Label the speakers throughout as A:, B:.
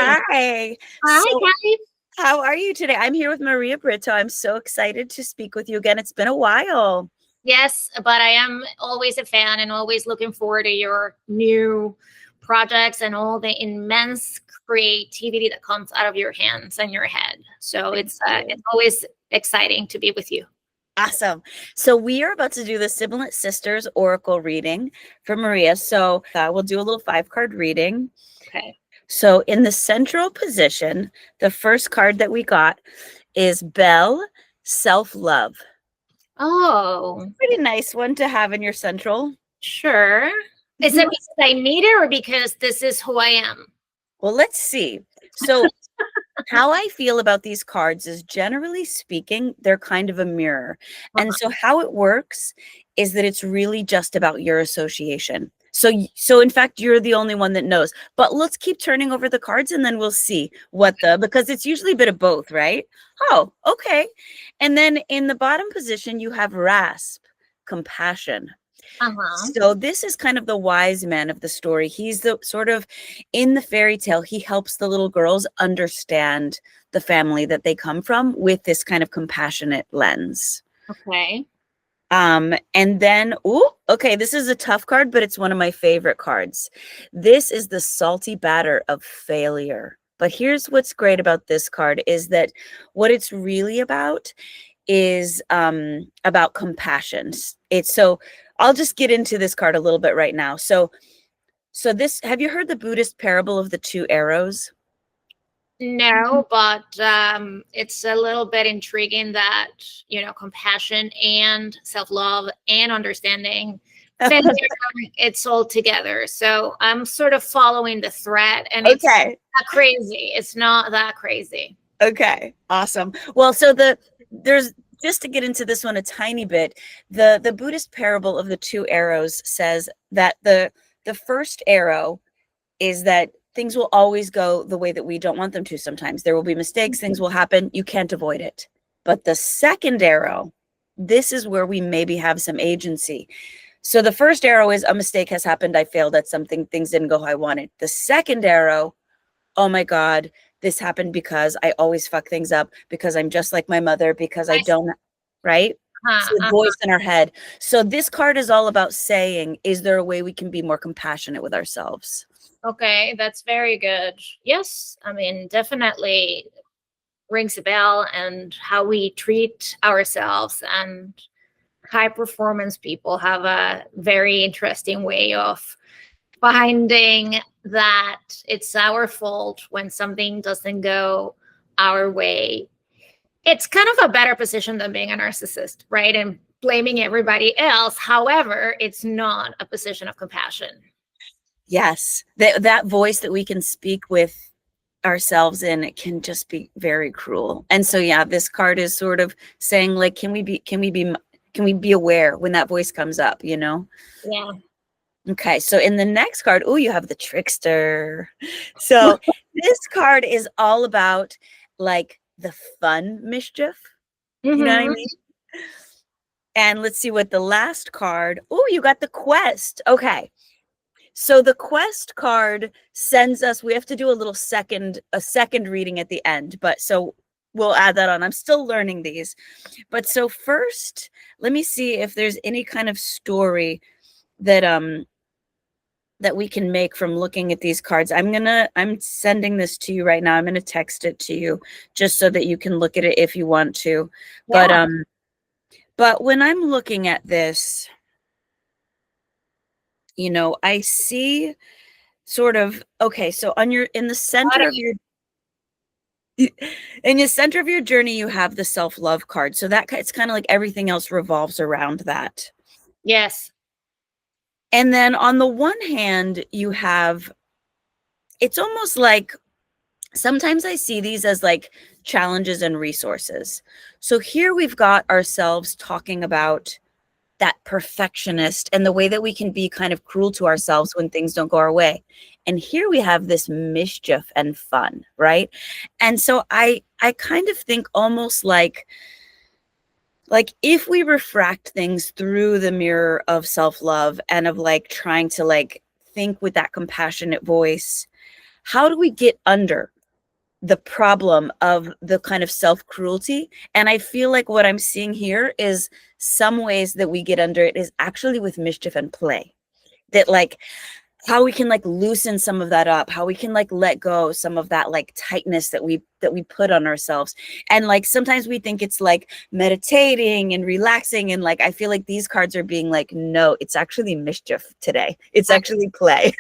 A: Hi.
B: Hi,
A: So,
B: Kathy.
A: how are you today? I'm here with Maria Brito. I'm so excited to speak with you again. It's been a while.
B: Yes, but I am always a fan and always looking forward to your new projects and all the immense creativity that comes out of your hands and your head. So
A: Thank
B: it's
A: you.
B: always exciting to be with you.
A: Awesome. So, we are about to do the Sibilant Sisters Oracle reading for Maria. So, we'll do a little 5-card reading.
B: Okay.
A: So, in the central position, the first card that we got is Belle, Self Love.
B: Oh,
A: Pretty nice one to have in your central.
B: sure. Is it because I need it or because this is who I am?
A: Well, let's see. So, how I feel about these cards is, generally speaking, they're kind of a mirror. And so how it works is that it's really just about your association. So in fact, you're the only one that knows. But let's keep turning over the cards and then we'll see because it's usually a bit of both, right? Oh, okay. And then in the bottom position, you have rasp, compassion.
B: Uh-huh.
A: So this is kind of the wise man of the story. He's the sort of, in the fairy tale, he helps the little girls understand the family that they come from with this kind of compassionate lens.
B: Okay.
A: And then, okay, this is a tough card, but it's one of my favorite cards. This is the salty batter of failure. But here's what's great about this card is that what it's really about is about compassion. It's so I'll just get into this card a little bit right now. So this, have you heard the Buddhist parable of the 2 arrows?
B: No, but it's a little bit intriguing that, compassion and self-love and understanding, failure, it's all together. So I'm sort of following the thread, and it's
A: Okay.
B: not crazy. It's not that crazy.
A: Okay. Awesome. Well, there's, just to get into this one a tiny bit, the Buddhist parable of the 2 arrows says that the first arrow is that things will always go the way that we don't want them to. Sometimes there will be mistakes, things will happen, you can't avoid it. But the second arrow, this is where we maybe have some agency. So the first arrow is, a mistake has happened, I failed at something, things didn't go how I wanted. The second arrow, oh my God, this happened because I always fuck things up, because I'm just like my mother, because I don't, right? It's the voice in our head. So this card is all about saying, is there a way we can be more compassionate with ourselves?
B: Okay, that's very good. Yes, I mean, definitely rings a bell, and how we treat ourselves, and high performance people have a very interesting way of finding that it's our fault when something doesn't go our way. It's kind of a better position than being a narcissist, right? And blaming everybody else. However, it's not a position of compassion.
A: Yes, that voice that we can speak with ourselves in, it can just be very cruel. And so, yeah, this card is sort of saying, like, can we be aware when that voice comes up,
B: Yeah.
A: Okay, so in the next card, you have the trickster. So this card is all about, like, the fun mischief. You know what I mean? And let's see what the last card. You got the quest. Okay. So the quest card sends us, we have to do a second reading at the end, but so we'll add that on. I'm still learning these. But so first, let me see if there's any kind of story that that we can make from looking at these cards. I'm sending this to you right now. I'm going to text it to you just so that you can look at it if you want to. Yeah. But when I'm looking at this, I see sort of, okay, so in the center of your journey, you have the self-love card. So that it's kind of like everything else revolves around that.
B: Yes.
A: And then on the one hand, you have, it's almost like, sometimes I see these as like challenges and resources. So here we've got ourselves talking about that perfectionist and the way that we can be kind of cruel to ourselves when things don't go our way. And here we have this mischief and fun, right? And so I kind of think almost like if we refract things through the mirror of self-love and of like trying to like think with that compassionate voice, how do we get under the problem of the kind of self-cruelty? And I feel like what I'm seeing here is some ways that we get under it is actually with mischief and play. That like how we can like loosen some of that up, how we can like let go some of that like tightness that we put on ourselves. And like sometimes we think it's like meditating and relaxing, and like I feel like these cards are being like, no, it's actually mischief today, it's actually play.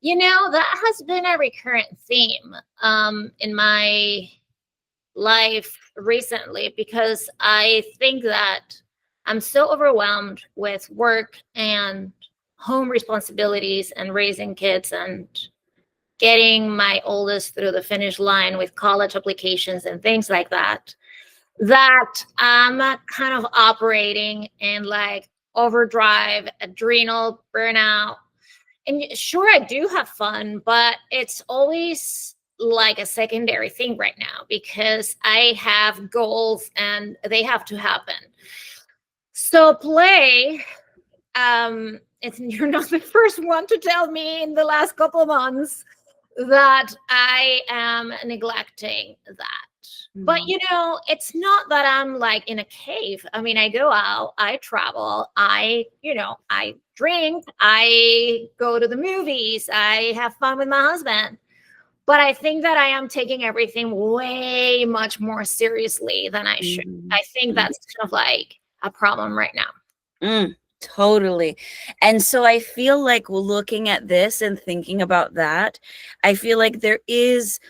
B: You know, that has been a recurrent theme in my life recently, because I think that I'm so overwhelmed with work and home responsibilities and raising kids and getting my oldest through the finish line with college applications and things like that, that I'm kind of operating in like overdrive, adrenal burnout. And sure, I do have fun, but it's always like a secondary thing right now because I have goals and they have to happen. So play, you're not the first one to tell me in the last couple of months that I am neglecting that. But you know, it's not that I'm like in a cave. I mean, I go out, I travel, I drink, I go to the movies, I have fun with my husband. But I think that I am taking everything way much more seriously than I should. I think that's kind of like a problem right now.
A: Totally. And so I feel like looking at this and thinking about that, I feel like it is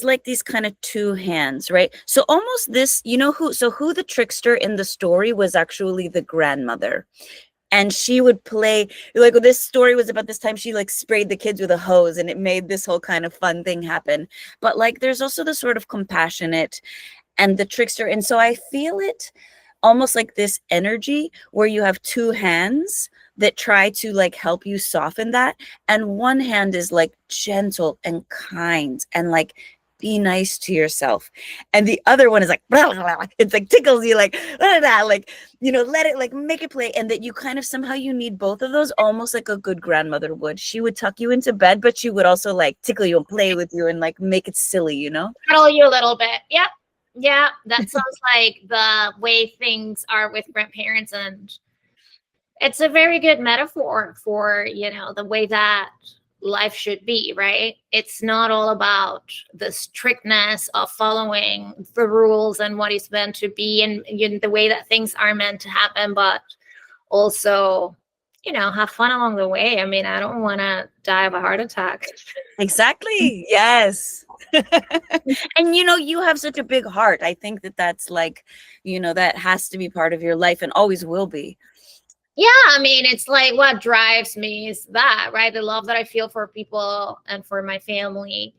A: like these kind of two hands, right? So almost this, who the trickster in the story was actually the grandmother. And she would play, like this story was about this time she like sprayed the kids with a hose and it made this whole kind of fun thing happen. But like there's also the sort of compassionate and the trickster. And so I feel it almost like this energy where you have two hands that try to like help you soften that, and one hand is like gentle and kind and like be nice to yourself, and the other one is like blah, blah, blah. It's like tickles you like blah, blah, blah, like let it like make it play. And that you kind of somehow you need both of those, almost like a good grandmother would. She would tuck you into bed, but she would also like tickle you and play with you and like make it silly,
B: Cuddle you a little bit. Yep. Yeah, that sounds like the way things are with grandparents, and it's a very good metaphor for, the way that life should be, right? It's not all about the strictness of following the rules and what is meant to be and the way that things are meant to happen, but also, have fun along the way. I mean, I don't want to die of a heart attack.
A: Exactly. Yes. And you have such a big heart. I think that's like, that has to be part of your life and always will be.
B: Yeah, I mean, it's like what drives me is that, right? The love that I feel for people and for my family.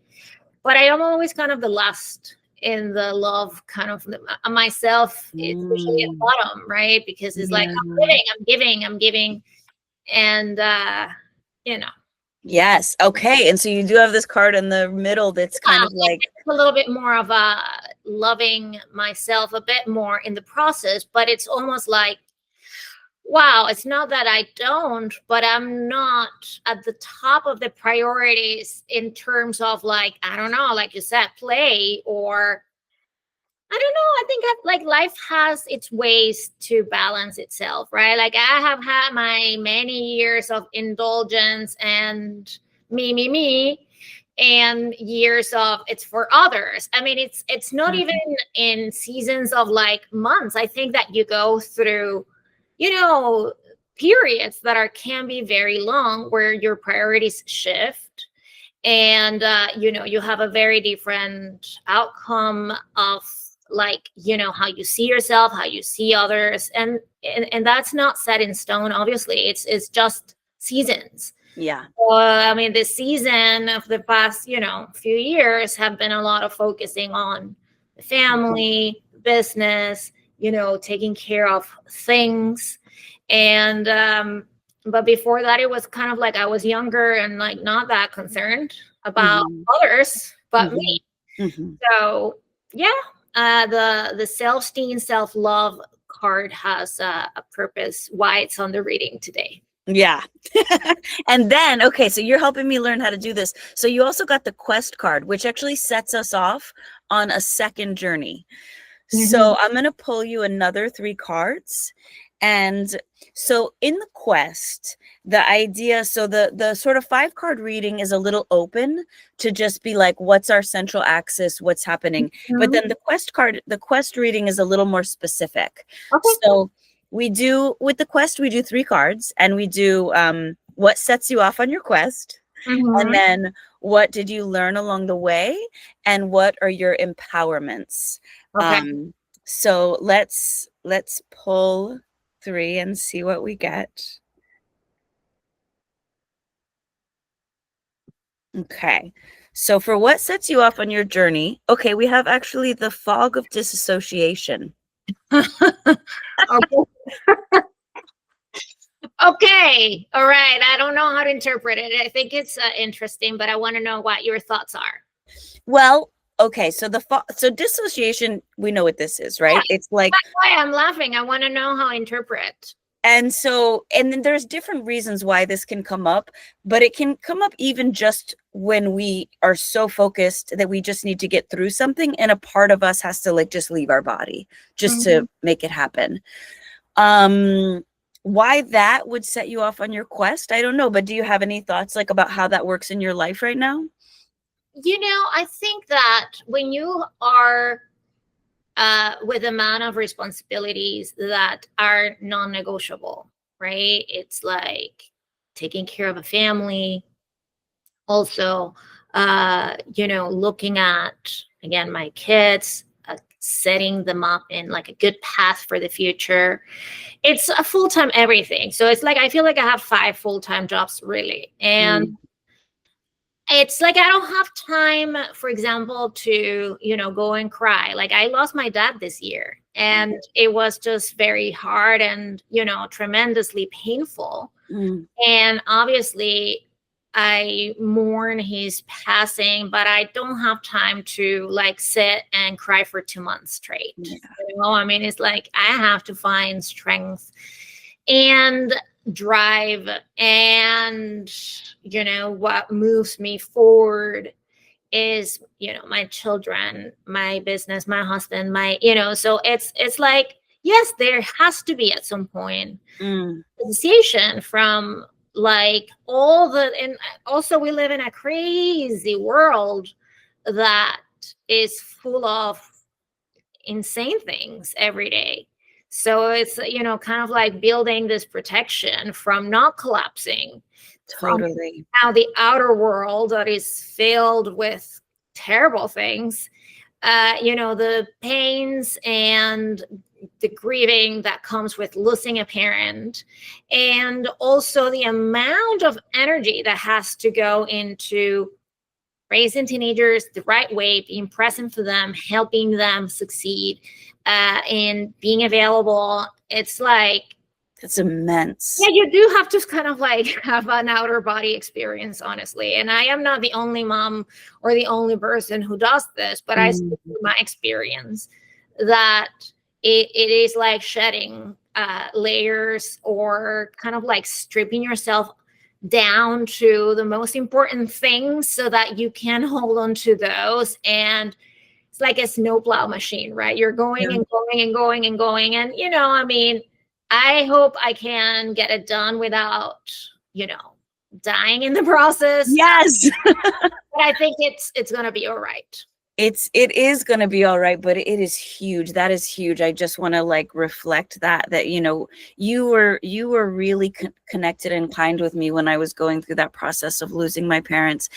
B: But I am always kind of the last in the love kind of myself. It's usually at the bottom, right? Because it's like, I'm giving. And,
A: Yes. Okay. And so you do have this card in the middle that's kind of like
B: a little bit more of a loving myself a bit more in the process, but it's almost like, wow, it's not that I don't, but I'm not at the top of the priorities in terms of like, I don't know, like you said, play, or I don't know. I think like life has its ways to balance itself, right? Like I have had my many years of indulgence and me, and years of it's for others. I mean, it's not even in seasons of like months. I think that you go through, periods that can be very long where your priorities shift, and you have a very different outcome of like how you see yourself, how you see others, and that's not set in stone. Obviously, it's just seasons.
A: Yeah.
B: I mean, the season of the past few years have been a lot of focusing on the family, business, taking care of things. And but before that, it was kind of like I was younger and like not that concerned about others but me. So yeah, the self-esteem, self-love card has a purpose why it's on the reading today.
A: Yeah. And then, okay, so you're helping me learn how to do this. So you also got the quest card, which actually sets us off on a second journey. So I'm going to pull you another 3 cards. And so in the quest, the idea, so the sort of 5 card reading is a little open to just be like, what's our central axis, what's happening. But then the quest reading is a little more specific.
B: Okay.
A: So we do, with the quest, we do 3 cards, and we do what sets you off on your quest. And then what did you learn along the way, and what are your empowerments?
B: Okay.
A: So let's pull 3 and see what we get. Okay. So for what sets you off on your journey, okay, we have actually the fog of disassociation.
B: Okay. Okay. All right. I don't know how to interpret it. I think it's interesting, but I want to know what your thoughts are.
A: Well, okay, so so dissociation, we know what this is, right?
B: Yeah,
A: it's like,
B: that's why I'm laughing. I want to know how to interpret.
A: and so, and then there's different reasons why this can come up, but it can come up even just when we are so focused that we just need to get through something, and a part of us has to like just leave our body just to make it happen. Why that would set you off on your quest, I don't know, but do you have any thoughts like about how that works in your life right now?
B: You know, I think that when you are with the amount of responsibilities that are non-negotiable, right? It's like taking care of a family, also, looking at, again, my kids, setting them up in like a good path for the future. It's a full-time everything. So it's like, I feel like I have 5 full-time jobs really. And it's like, I don't have time, for example, to, go and cry. Like I lost my dad this year, and it was just very hard and, tremendously painful. And obviously I mourn his passing, but I don't have time to like sit and cry for 2 months straight. I mean, it's like I have to find strength and drive, and what moves me forward is my children, my business, my husband, so it's like, yes, there has to be at some point association from like all the, and also we live in a crazy world that is full of insane things every day. So it's, kind of like building this protection from not collapsing.
A: Totally.
B: Now the outer world that is filled with terrible things, the pains and the grieving that comes with losing a parent, and also the amount of energy that has to go into raising teenagers the right way, being present for them, helping them succeed, and being available. It's like,
A: it's immense.
B: yeah, you do have to kind of like have an outer body experience, honestly. And I am not the only mom or the only person who does this, but I see through my experience that it is like shedding layers, or kind of like stripping yourself down to the most important things so that you can hold on to those. And it's like a snowplow machine, right? You're going and going and going and going. And, I mean, I hope I can get it done without, dying in the process.
A: Yes.
B: But I think it's going to be all right.
A: It is going to be all right, but it is huge. That is huge. I just want to like reflect that you were really connected and kind with me when I was going through that process of losing my parents,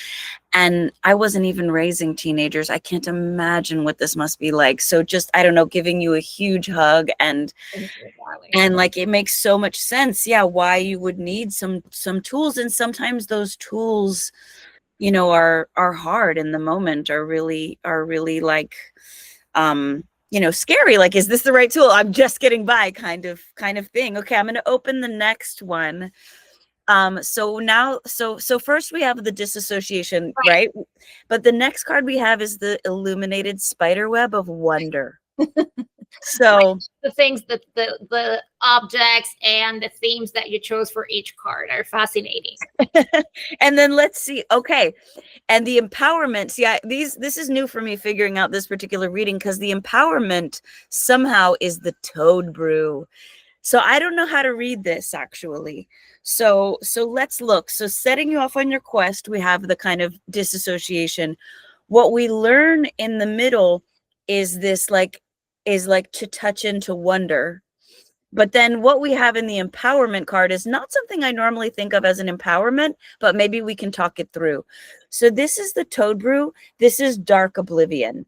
A: and I wasn't even raising teenagers. I can't imagine what this must be like. So just, I don't know, giving you a huge hug, and like it makes so much sense, why you would need some tools, and sometimes those tools are hard in the moment, are really like, scary. Like, is this the right tool? I'm just getting by kind of thing. Okay, I'm going to open the next one. So now, so first we have the disassociation, right? But the next card we have is the illuminated spider web of wonder. So
B: The things that the objects and the themes that you chose for each card are fascinating.
A: and then let's see. Okay. And the empowerment, yeah, this is new for me figuring out this particular reading, because the empowerment somehow is the toad brew. So I don't know how to read this actually. So let's look. So setting you off on your quest, we have the kind of disassociation. What we learn in the middle is this is like to touch into wonder. But then what we have in the empowerment card is not something I normally think of as an empowerment, but maybe we can talk it through. So this is the Toad Brew. This is Dark Oblivion.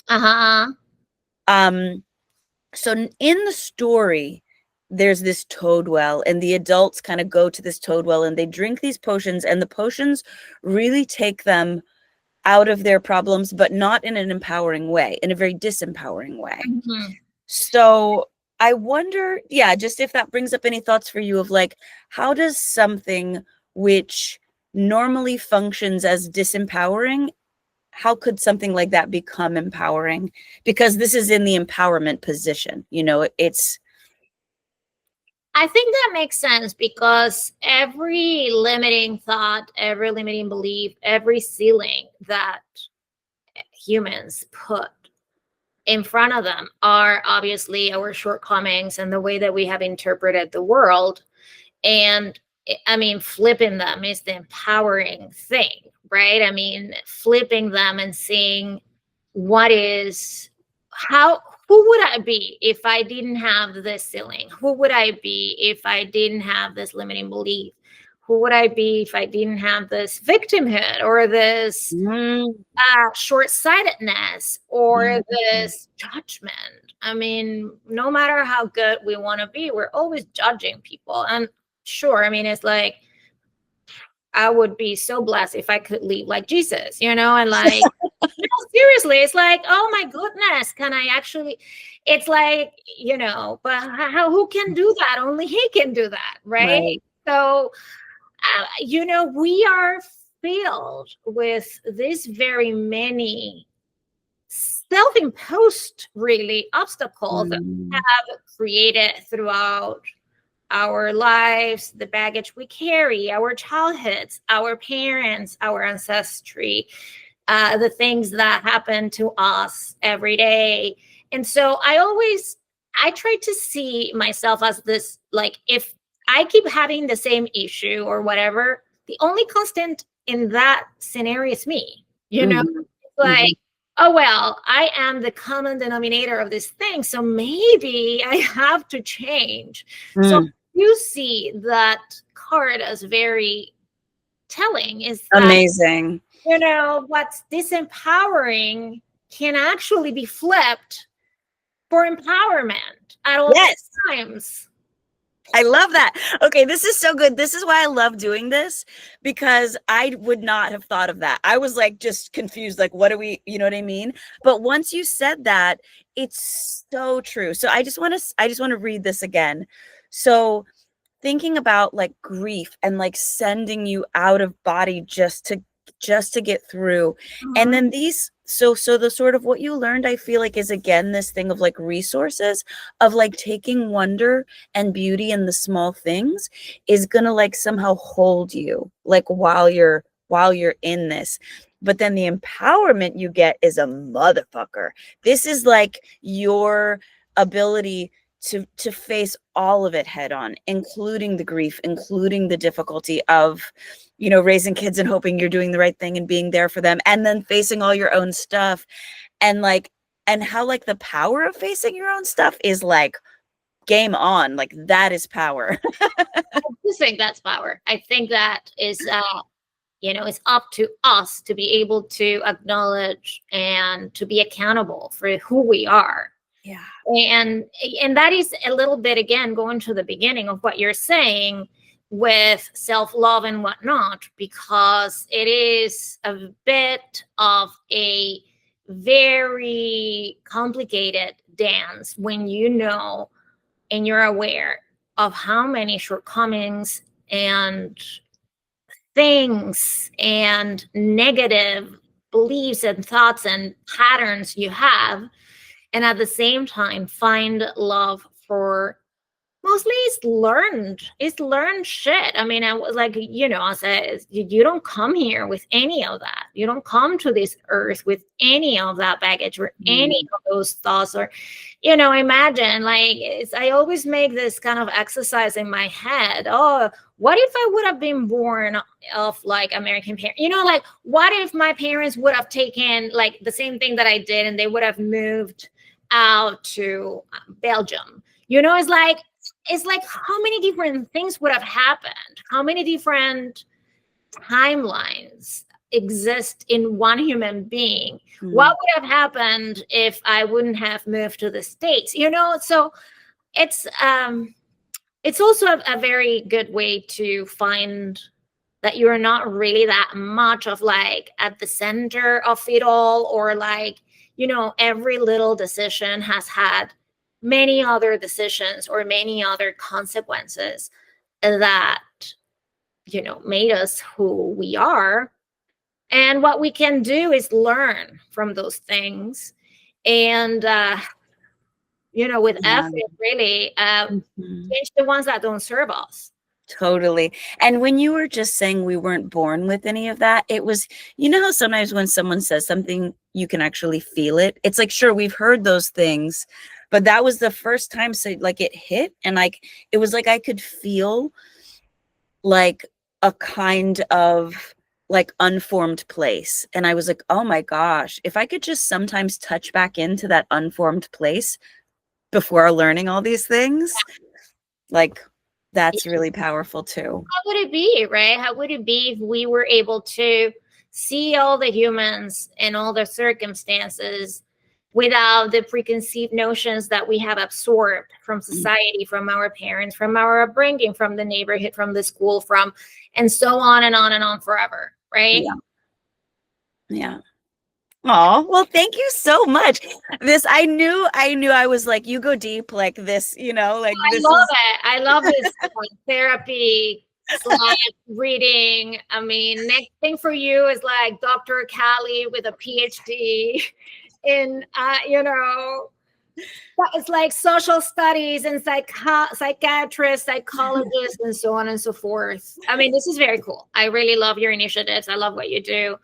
B: Uh-huh.
A: So in the story, there's this toad well, and the adults kind of go to this toad well and they drink these potions, and the potions really take them out of their problems, but not in an empowering way, in a very disempowering way.
B: Mm-hmm.
A: So I wonder, yeah, just if that brings up any thoughts for you of like, how does something which normally functions as disempowering, how could something like that become empowering? Because this is in the empowerment position, you know, it's.
B: I think that makes sense, because every limiting thought, every limiting belief, every ceiling that humans put in front of them are obviously our shortcomings and the way that we have interpreted the world. And I mean, flipping them is the empowering thing, right? I mean, flipping them and seeing what is, who would I be if I didn't have this ceiling? Who would I be if I didn't have this limiting belief? Who would I be if I didn't have this victimhood or this short-sightedness or this judgment? I mean, no matter how good we want to be, we're always judging people. And sure, I mean, it's like, I would be so blessed if I could live like Jesus, you know, and like, no, seriously, it's like, oh my goodness, can I actually? It's like, you know, but who can do that? Only he can do that, right? So, you know, we are filled with this very many self-imposed, really, obstacles that we have created throughout our lives, the baggage we carry, our childhoods, our parents, our ancestry, the things that happen to us every day. And so I try to see myself as this, like, if I keep having the same issue or whatever, the only constant in that scenario is me, you know? It's like, oh, well, I am the common denominator of this thing, so maybe I have to change. So you see that card as very telling, is that,
A: Amazing.
B: you know, what's disempowering can actually be flipped for empowerment at all times.
A: I love that. Okay, this is so good. This is why I love doing this, because I would not have thought of that. I was like just confused, like, what do we, you know what I mean? But once you said that, it's so true. So I just want to read this again. So thinking about like grief and like sending you out of body just to get through. And then these, so the sort of what you learned, I feel like, is again this thing of like resources, of like taking wonder and beauty in the small things is gonna like somehow hold you like while you're in this. But then the empowerment you get is a motherfucker. This is like your ability to face all of it head on, including the grief, including the difficulty of, you know, raising kids and hoping you're doing the right thing and being there for them, and then facing all your own stuff, and like, and how like the power of facing your own stuff is like game on. Like that is power.
B: I do think that's power. I think that is, you know, it's up to us to be able to acknowledge and to be accountable for who we are.
A: Yeah.
B: And that is a little bit, again, going to the beginning of what you're saying with self-love and whatnot, because it is a bit of a very complicated dance when you know and you're aware of how many shortcomings and things and negative beliefs and thoughts and patterns you have. and at the same time find love for mostly it's learned shit. I mean, I was like, I said, you don't come here with any of that. You don't come to this earth with any of that baggage or any of those thoughts, or imagine, like, I always make this kind of exercise in my head. Oh, what if I would have been born of like American parents? Like, what if my parents would have taken like the same thing that I did and they would have moved out to Belgium? It's like how many different things would have happened? How many different timelines exist in one human being? What would have happened if I wouldn't have moved to the States? So it's also a very good way to find that you're not really that much of like at the center of it all, or like, every little decision has had many other decisions or many other consequences that, made us who we are. And what we can do is learn from those things and, with effort, really change the ones that don't serve us.
A: Totally. And when you were just saying we weren't born with any of that, it was, how sometimes when someone says something, you can actually feel it. It's like, sure, we've heard those things, but that was the first time, so like it hit, and like it was like I could feel like a kind of like unformed place. And I was like, oh my gosh, if I could just sometimes touch back into that unformed place before learning all these things, like that's really powerful too.
B: How would it be, right? How would it be if we were able to see all the humans and all the circumstances without the preconceived notions that we have absorbed from society, from our parents, from our upbringing, from the neighborhood, from the school, and so on and on and on forever, right?
A: Yeah. Oh, well, thank you so much. I knew I was like, you go deep like this, like
B: I love it. I love this therapy / reading. I mean, next thing for you is like Dr. Callie with a PhD in, it's like social studies and psychiatrists, psychologists, and so on and so forth. I mean, this is very cool. I really love your initiatives. I love what you do.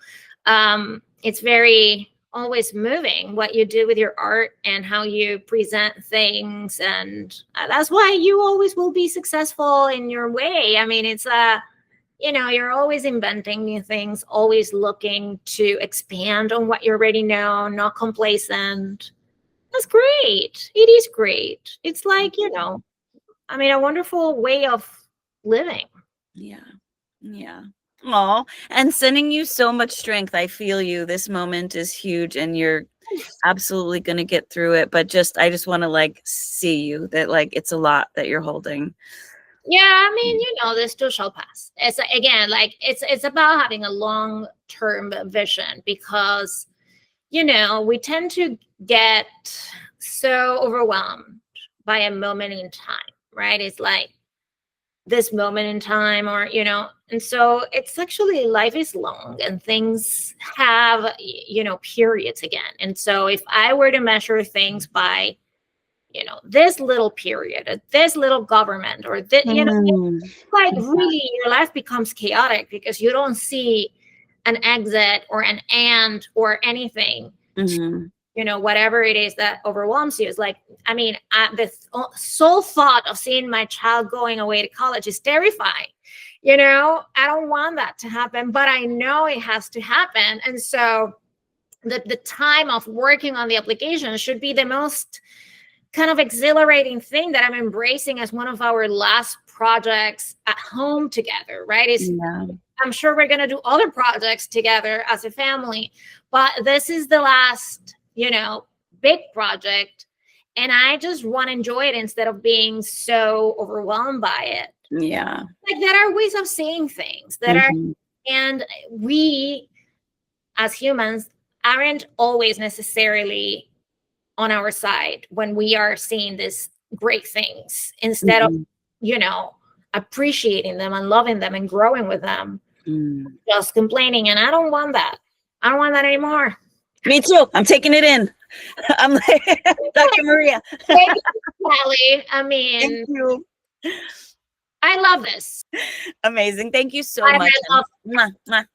B: It's very always moving what you do with your art and how you present things. And that's why you always will be successful in your way. I mean, it's, you're always inventing new things, always looking to expand on what you already know, not complacent. That's great. It is great. It's like, a wonderful way of living.
A: Yeah. Yeah. Oh, and sending you so much strength. I feel you. This moment is huge and you're absolutely going to get through it. But I just want to like see you that like it's a lot that you're holding.
B: Yeah. I mean, this too shall pass. It's again, like it's about having a long-term vision because, we tend to get so overwhelmed by a moment in time, right? It's like this moment in time, or and so it's actually, life is long and things have periods again. And so if I were to measure things by this little period, this little government, or this, like really your life becomes chaotic because you don't see an exit or an end or anything. Whatever it is that overwhelms you is like, I mean, the sole thought of seeing my child going away to college is terrifying. I don't want that to happen, but I know it has to happen. And so the time of working on the application should be the most kind of exhilarating thing that I'm embracing as one of our last projects at home together, right? I'm sure we're going to do other projects together as a family, but this is the last big project, and I just want to enjoy it instead of being so overwhelmed by it.
A: Yeah.
B: Like there are ways of seeing things that are, and we as humans aren't always necessarily on our side when we are seeing these great things instead of, appreciating them and loving them and growing with them, just complaining. And I don't want that. I don't want that anymore.
A: Me too. I'm taking it in. I'm like, Dr. Maria.
B: Thank you, Callie. I
A: Thank
B: mean,
A: you.
B: I love this.
A: Amazing. Thank you so
B: I
A: much.
B: love
A: Mwah, mwah.